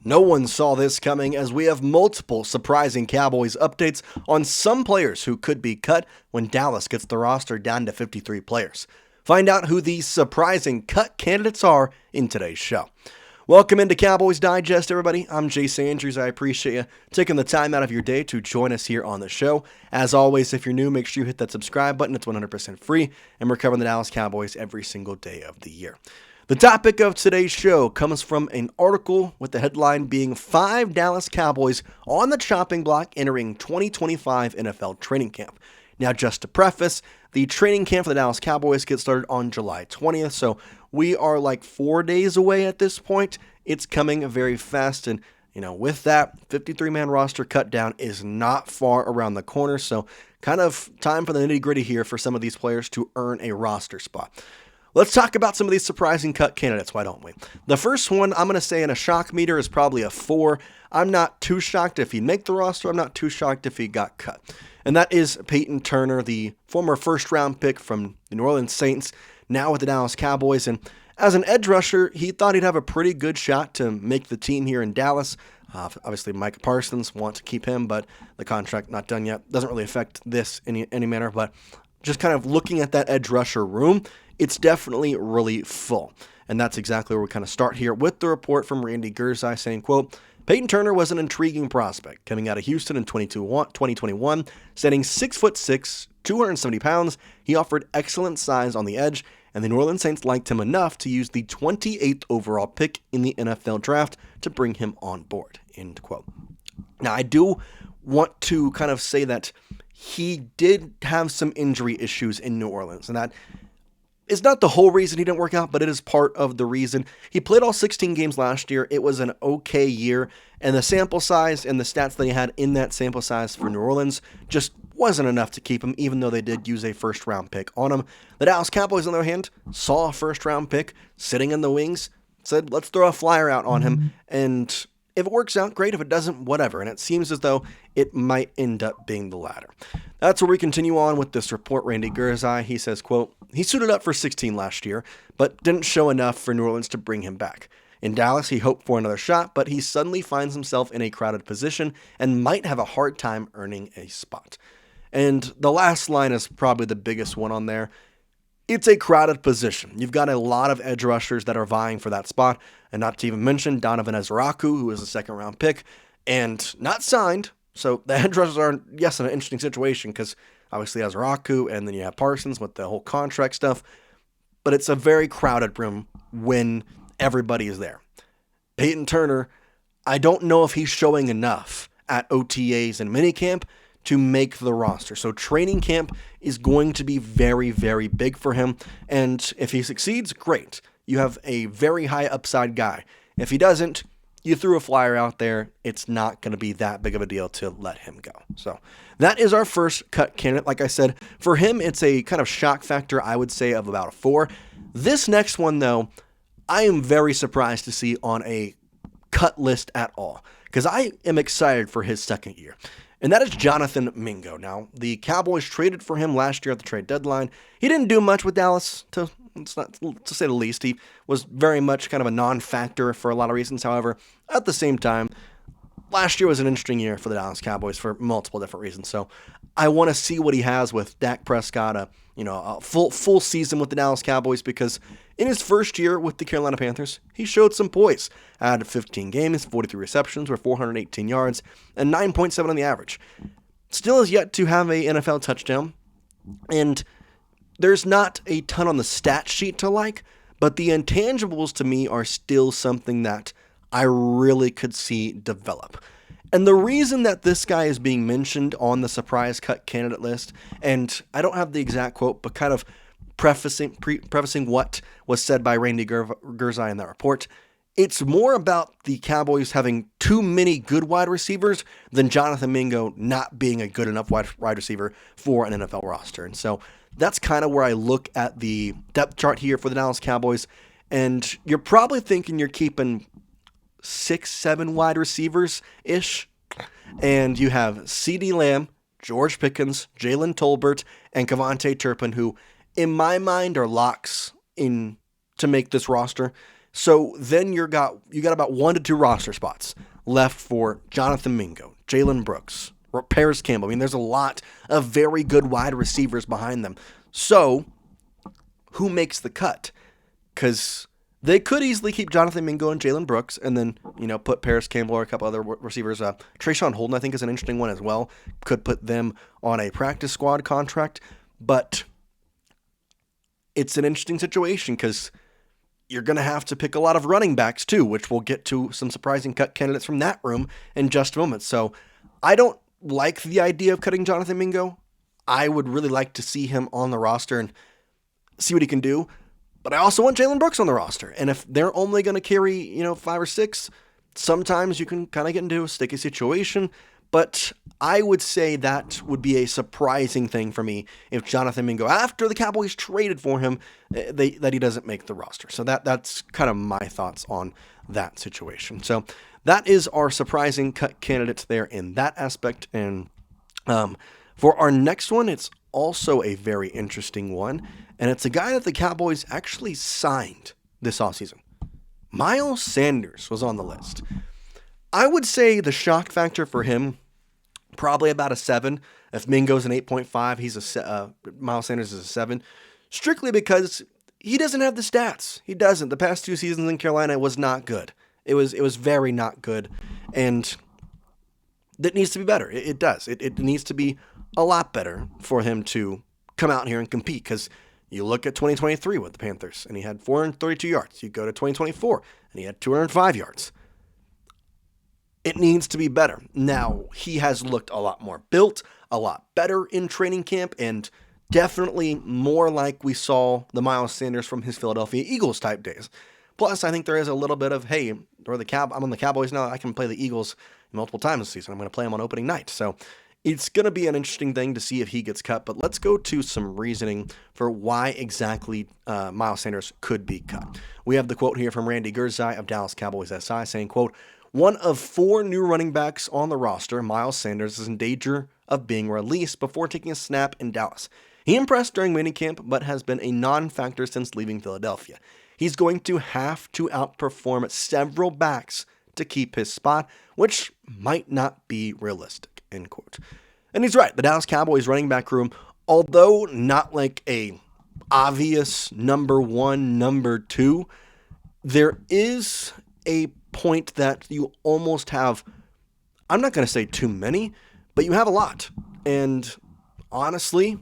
No one saw this coming, as we have multiple surprising Cowboys updates on some players who could be cut when Dallas gets the roster down to 53 players. Find out who these surprising cut candidates are in today's show. Welcome into Cowboys Digest, everybody. I'm Jace Andrews. I appreciate you taking the time out of your day to join us here on the show. As always, if you're new, make sure you hit that subscribe button. It's 100% free, and we're covering the Dallas Cowboys every single day of the year. The topic of today's show comes from an article with the headline being 5 Dallas Cowboys on the chopping block entering 2025 NFL training camp. Now, just to preface, the training camp for the Dallas Cowboys gets started on July 20th, so we are like 4 days away at this point. It's coming very fast, and with that, 53-man roster cut down is not far around the corner, so kind of time for the nitty-gritty here for some of these players to earn a roster spot. Let's talk about some of these surprising cut candidates, why don't we? The first one, I'm going to say in a shock meter, is probably a 4. I'm not too shocked if he'd make the roster. I'm not too shocked if he got cut. And that is Payton Turner, the former first-round pick from the New Orleans Saints, now with the Dallas Cowboys. And as an edge rusher, he thought he'd have a pretty good shot to make the team here in Dallas. Obviously, Micah Parsons wants to keep him, but the contract not done yet. Doesn't really affect this in any manner, but just kind of looking at that edge rusher room, it's definitely really full. And that's exactly where we kind of start here with the report from Randy Gersai saying, quote, Payton Turner was an intriguing prospect coming out of Houston in 2021, standing 6'6", 270 pounds. He offered excellent size on the edge, and the New Orleans Saints liked him enough to use the 28th overall pick in the NFL draft to bring him on board, end quote. Now, I do want to kind of say that he did have some injury issues in New Orleans, and that is not the whole reason he didn't work out, but it is part of the reason. He played all 16 games last year. It was an okay year, and the sample size and the stats that he had in that sample size for New Orleans just wasn't enough to keep him, even though they did use a first-round pick on him. The Dallas Cowboys, on the other hand, saw a first-round pick sitting in the wings, said, let's throw a flyer out on him, and if it works out, great. If it doesn't, whatever. And it seems as though it might end up being the latter. That's where we continue on with this report. Randy Gersai, he says, quote, he suited up for 16 last year, but didn't show enough for New Orleans to bring him back. In Dallas, he hoped for another shot, but he suddenly finds himself in a crowded position and might have a hard time earning a spot. And the last line is probably the biggest one on there. It's a crowded position. You've got a lot of edge rushers that are vying for that spot, and not to even mention Donovan Wilson, who is a second-round pick, and not signed. So the edge rushers are, yes, in an interesting situation because obviously Wilson, and then you have Parsons with the whole contract stuff, but it's a very crowded room when everybody is there. Payton Turner, I don't know if he's showing enough at OTAs and minicamp to make the roster. So training camp is going to be very, very big for him. And if he succeeds, great. You have a very high upside guy. If he doesn't, you threw a flyer out there. It's not going to be that big of a deal to let him go. So that is our first cut candidate. Like I said, for him, it's a kind of shock factor, I would say, of about a 4. This next one, though, I am very surprised to see on a cut list at all, because I am excited for his second year. And that is Jonathan Mingo. Now, the Cowboys traded for him last year at the trade deadline. He didn't do much with Dallas, to say the least. He was very much kind of a non-factor for a lot of reasons. However, at the same time, last year was an interesting year for the Dallas Cowboys for multiple different reasons. So I want to see what he has with Dak Prescott, a full season with the Dallas Cowboys, because in his first year with the Carolina Panthers, he showed some poise. Out of 15 games, 43 receptions, were 418 yards, and 9.7 on the average. Still has yet to have a NFL touchdown, and there's not a ton on the stat sheet to like, but the intangibles to me are still something that I really could see develop. And the reason that this guy is being mentioned on the surprise cut candidate list, and I don't have the exact quote, but kind of prefacing what was said by Randy Gersai in that report, it's more about the Cowboys having too many good wide receivers than Jonathan Mingo not being a good enough wide receiver for an NFL roster. And so that's kind of where I look at the depth chart here for the Dallas Cowboys. And you're probably thinking you're keeping 6-7 wide receivers-ish. And you have CeeDee Lamb, George Pickens, Jalen Tolbert, and Kevontae Turpin, who in my mind are locks in to make this roster. So then you got about 1 to 2 roster spots left for Jonathan Mingo, Jalen Brooks, Paris Campbell. I mean, there's a lot of very good wide receivers behind them. So who makes the cut? Because they could easily keep Jonathan Mingo and Jalen Brooks and then, put Paris Campbell or a couple other receivers. Trayshawn Holden, I think, is an interesting one as well. Could put them on a practice squad contract. But it's an interesting situation because you're going to have to pick a lot of running backs too, which we'll get to some surprising cut candidates from that room in just a moment. So I don't like the idea of cutting Jonathan Mingo. I would really like to see him on the roster and see what he can do. But I also want Jalen Brooks on the roster. And if they're only going to carry, 5 or 6, sometimes you can kind of get into a sticky situation. But I would say that would be a surprising thing for me if Jonathan Mingo, after the Cowboys traded for him, that he doesn't make the roster. So that's kind of my thoughts on that situation. So that is our surprising cut candidates there in that aspect. And for our next one, it's also a very interesting one. And it's a guy that the Cowboys actually signed this offseason. Miles Sanders was on the list. I would say the shock factor for him, probably about a 7. If Mingo's an 8.5, Miles Sanders is a 7. Strictly because he doesn't have the stats. He doesn't. The past 2 seasons in Carolina was not good. It was very not good. And that needs to be better. It does. It needs to be a lot better for him to come out here and compete. Because you look at 2023 with the Panthers, and he had 432 yards. You go to 2024, and he had 205 yards. It needs to be better. Now, he has looked a lot more built, a lot better in training camp, and definitely more like we saw the Miles Sanders from his Philadelphia Eagles type days. Plus, I think there is a little bit of, hey, I'm on the Cowboys now. I can play the Eagles multiple times this season. I'm going to play them on opening night. So it's going to be an interesting thing to see if he gets cut. But let's go to some reasoning for why exactly Miles Sanders could be cut. We have the quote here from Randy Gerzai of Dallas Cowboys SI saying, quote, "One of 4 new running backs on the roster, Miles Sanders is in danger of being released before taking a snap in Dallas. He impressed during minicamp, but has been a non-factor since leaving Philadelphia. He's going to have to outperform several backs to keep his spot, which might not be realistic," end quote. And he's right. The Dallas Cowboys running back room, although not like a obvious number 1, number 2, there is a point that you almost have, I'm not going to say too many, but you have a lot. And honestly,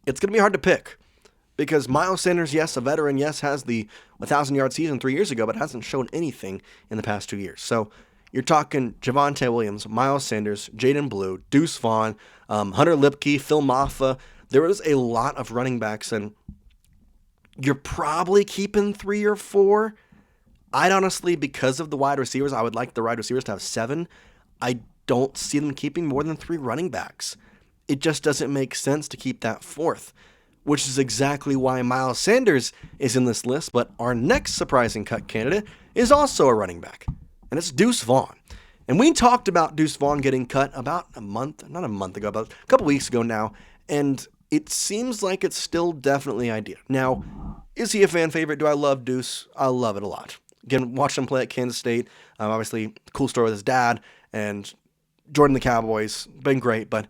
it's going to be hard to pick. Because Miles Sanders, yes, a veteran, yes, has the 1,000-yard season 3 years ago, but hasn't shown anything in the past 2 years. So you're talking Javonte Williams, Miles Sanders, Jaden Blue, Deuce Vaughn, Hunter Lipke, Phil Maffa. There is a lot of running backs, and you're probably keeping 3 or 4. I'd honestly, because of the wide receivers, I would like the wide receivers to have 7. I don't see them keeping more than 3 running backs. It just doesn't make sense to keep that 4th. Which is exactly why Miles Sanders is in this list, but our next surprising cut candidate is also a running back, and it's Duce Vaughn. And we talked about Deuce Vaughn getting cut about not a month ago, but a couple weeks ago now, and it seems like it's still definitely idea. Now, is he a fan favorite? Do I love Deuce? I love it a lot. Again, watched him play at Kansas State. Obviously, cool story with his dad, and Jordan the Cowboys, been great, but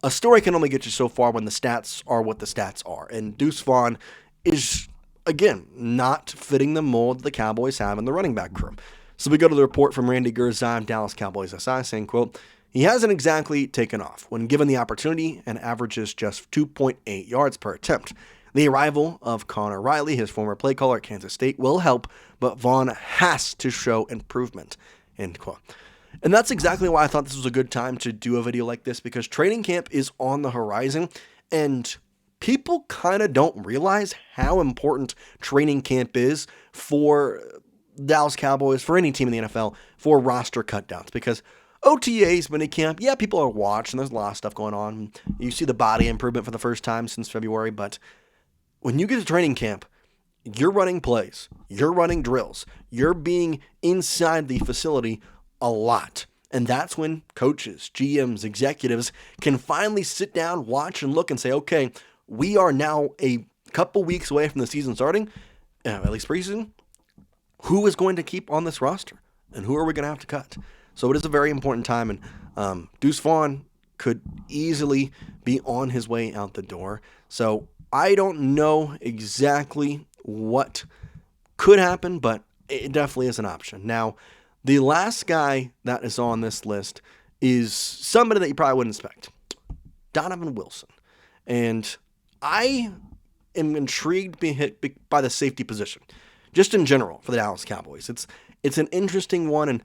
a story can only get you so far when the stats are what the stats are. And Deuce Vaughn is, again, not fitting the mold the Cowboys have in the running back room. So we go to the report from Randy Gerzai of Dallas Cowboys SI saying, quote, "He hasn't exactly taken off when given the opportunity and averages just 2.8 yards per attempt. The arrival of Connor Riley, his former play caller at Kansas State, will help, but Vaughn has to show improvement," end quote. And that's exactly why I thought this was a good time to do a video like this, because training camp is on the horizon, and people kind of don't realize how important training camp is for Dallas Cowboys, for any team in the NFL, for roster cutdowns. Because OTAs, minicamp, yeah, people are watching. There's a lot of stuff going on. You see the body improvement for the first time since February, but when you get to training camp, you're running plays, you're running drills, you're being inside the facility a lot. And that's when coaches, GMs, executives can finally sit down, watch, and look and say, okay, we are now a couple weeks away from the season starting, at least preseason. who is going to keep on this roster and who are we going to have to cut. So it is a very important time, and Deuce Vaughn could easily be on his way out the door. So I don't know exactly what could happen, but it definitely is an option. Now, the last guy that is on this list is somebody that you probably wouldn't expect, Donovan Wilson. And I am intrigued by the safety position, just in general for the Dallas Cowboys. It's an interesting one, and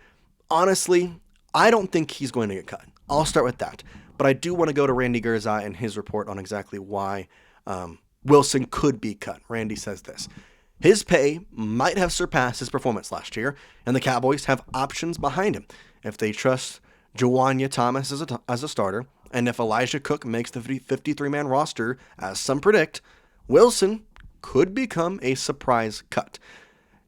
honestly, I don't think he's going to get cut. I'll start with that. But I do want to go to Randy Gerzai and his report on exactly why Wilson could be cut. Randy says this: his pay might have surpassed his performance last year, and the Cowboys have options behind him if they trust Juwania Thomas as a starter, and if Elijah Cook makes the 53-man roster, as some predict, Wilson could become a surprise cut.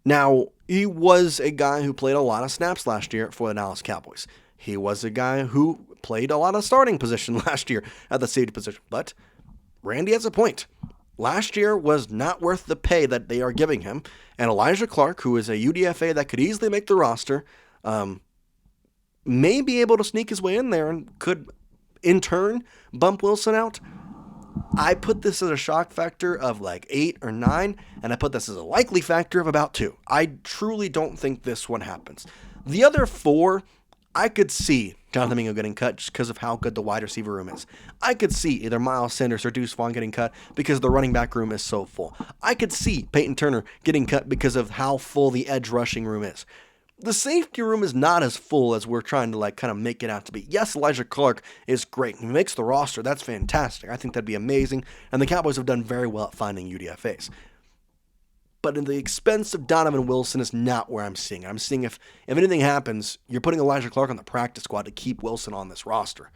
Now, he was a guy who played a lot of snaps last year for the Dallas Cowboys. He was a guy who played a lot of starting position last year at the safety position. But Randy has a point. Last year was not worth the pay that they are giving him. And Elijah Clark, who is a UDFA that could easily make the roster, may be able to sneak his way in there and could, in turn, bump Wilson out. I put this as a shock factor of like 8 or 9, and I put this as a likely factor of about 2. I truly don't think this one happens. The other 4, I could see Jonathan Mingo getting cut just because of how good the wide receiver room is. I could see either Miles Sanders or Deuce Vaughn getting cut because the running back room is so full. I could see Payton Turner getting cut because of how full the edge rushing room is. The safety room is not as full as we're trying to kind of make it out to be. Yes, Elijah Clark is great. He makes the roster. That's fantastic. I think that'd be amazing. And the Cowboys have done very well at finding UDFAs. But in the expense of Donovan Wilson is not where I'm seeing it. I'm seeing if anything happens, you're putting Elijah Clark on the practice squad to keep Wilson on this roster.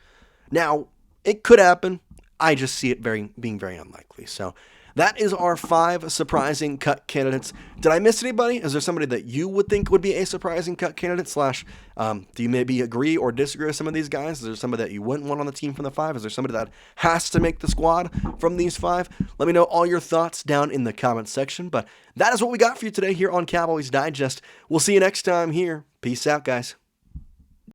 Now, it could happen. I just see it being very unlikely. So that is our 5 surprising cut candidates. Did I miss anybody? Is there somebody that you would think would be a surprising cut candidate? Do you maybe agree or disagree with some of these guys? Is there somebody that you wouldn't want on the team from the 5? Is there somebody that has to make the squad from these 5? Let me know all your thoughts down in the comments section. But that is what we got for you today here on Cowboys Digest. We'll see you next time here. Peace out, guys.